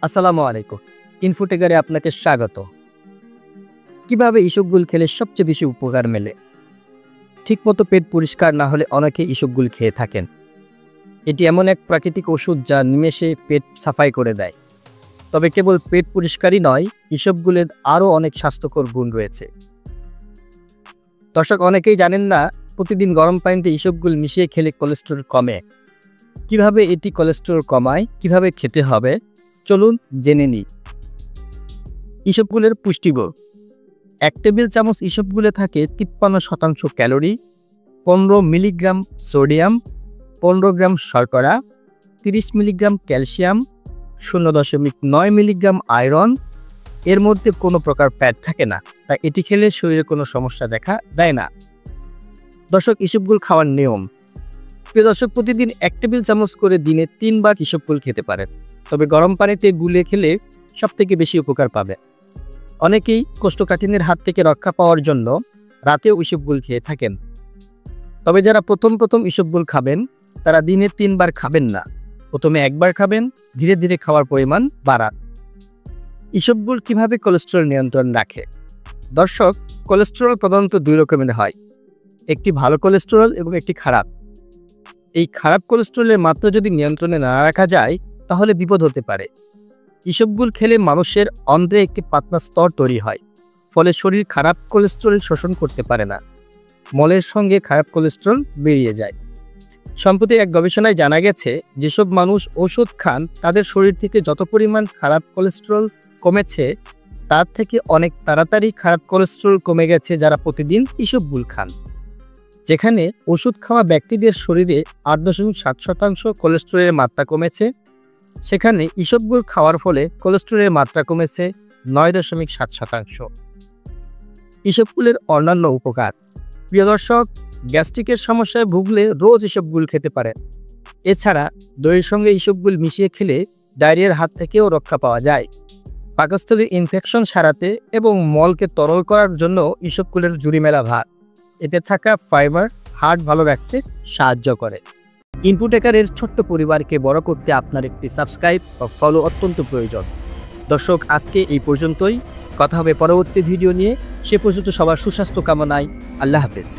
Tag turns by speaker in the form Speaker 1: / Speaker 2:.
Speaker 1: আসসালামু আলাইকুম। ইনফোটেকারে আপনাকে স্বাগত। কিভাবে ইসবগুল খেলে সবচেয়ে বেশি উপকার মেলে? ঠিকমতো পেট পরিষ্কার না হলে অনেকে ইসবগুল খেয়ে থাকেন। এটি এমন এক প্রাকৃতিক ওষুধ যা নিমেষে পেট সাফাই করে দেয়। তবে কেবল পেট পরিষ্কারই নয়, ইসবগুলের আরও অনেক স্বাস্থ্যকর গুণ রয়েছে। দর্শক, অনেকেই জানেন না প্রতিদিন গরম পানিতে ইসবগুল মিশিয়ে খেলে কোলেস্টেরল কমে। কিভাবে এটি কোলেস্টেরল কমায়, কিভাবে খেতে হবে, চলুন জেনে নিই। ইসবগুলের পুষ্টিগুণ। 1 টেবিল চামচ ইসবগুলে থাকে 53% ক্যালোরি, 15 মিলিগ্রাম সোডিয়াম, 15 গ্রাম শর্করা, 30 মিলিগ্রাম ক্যালসিয়াম, 0.9 মিলিগ্রাম আয়রন। এর মধ্যে কোনো প্রকার ফ্যাট থাকে না, তাই এটি খেলে শরীরে কোনো সমস্যা দেখা দেয় না। দর্শক, ইসবগুল খাওয়ার নিয়ম। প্রিয় দর্শক, প্রতিদিন 1 টেবিল চামচ করে দিনে 3 বার ইসবগুল খেতে পারেন। তবে গরম পানিতে গুলে খেলে সবথেকে বেশি উপকার পাবে। অনেকেই কোষ্ঠকাঠিন্যের হাত থেকে রক্ষা পাওয়ার জন্য রাতেও ইসবগুল খেয়ে থাকেন। তবে যারা প্রথম ইসবগুল খাবেন তারা দিনে 3 বার খাবেন না। প্রথমে 1 বার খাবেন, ধীরে ধীরে খাওয়ার পরিমাণ বাড়ান। ইসবগুল কিভাবে কোলেস্টেরল নিয়ন্ত্রণ রাখে? দর্শক, কোলেস্টেরল প্রধানত 2 রকমের হয়, একটি ভালো কোলেস্টেরল এবং একটি খারাপ। এই খারাপ কোলেস্টেরলের মাত্রা যদি নিয়ন্ত্রণে না রাখা যায় তাহলে বিপদ হতে পারে। ইসবগুল খেলে মানুষের অন্ত্রে একটি পাতলা স্তর তৈরি হয়, ফলে শরীর খারাপ কোলেস্টেরল শোষণ করতে পারে না। মলের সঙ্গে খারাপ কোলেস্টেরল বেরিয়ে যায়। সম্প্রতি এক গবেষণায় জানা গেছে, যেসব মানুষ ওষুধ খান তাদের শরীর থেকে যত পরিমাণ খারাপ কোলেস্টেরল কমেছে, তার থেকে অনেক তাড়াতাড়ি খারাপ কোলেস্টেরল কমে গেছে যারা প্রতিদিন ইসবগুল খান। যেখানে ওষুধ খাওয়া ব্যক্তিদের শরীরে 8.7% কোলেস্টেরলের মাত্রা কমেছে, সেখানে ইসবগুল খাওয়ার ফলে কোলেস্টেরলের মাত্রা কমেছে 9.7%। ইসবগুলের অন্যান্য উপকার। প্রিয় দর্শক, গ্যাস্ট্রিকের সমস্যায় ভুগলে রোজ ইসবগুল খেতে পারেন। এছাড়া দইয়ের সঙ্গে ইসবগুল মিশিয়ে খেলে ডায়রিয়ার হাত থেকেও রক্ষা পাওয়া যায়। পাকস্থলীর ইনফেকশন সারাতে এবং মলকে তরল করার জন্য ইসবগুলের জুড়ি মেলা ভাত। এতে থাকা ফাইবার হার্ট ভালো রাখতে সাহায্য করে। ইনফোটেকারের ছোট্ট পরিবারকে বড় করতে আপনার একটি সাবস্ক্রাইব বা ফলো অত্যন্ত প্রয়োজন। দর্শক, আজকে এই পর্যন্তই। কথা হবে পরবর্তী ভিডিও নিয়ে। সে পর্যন্ত সবার সুস্বাস্থ্য কামনায়। আল্লাহ হাফেজ।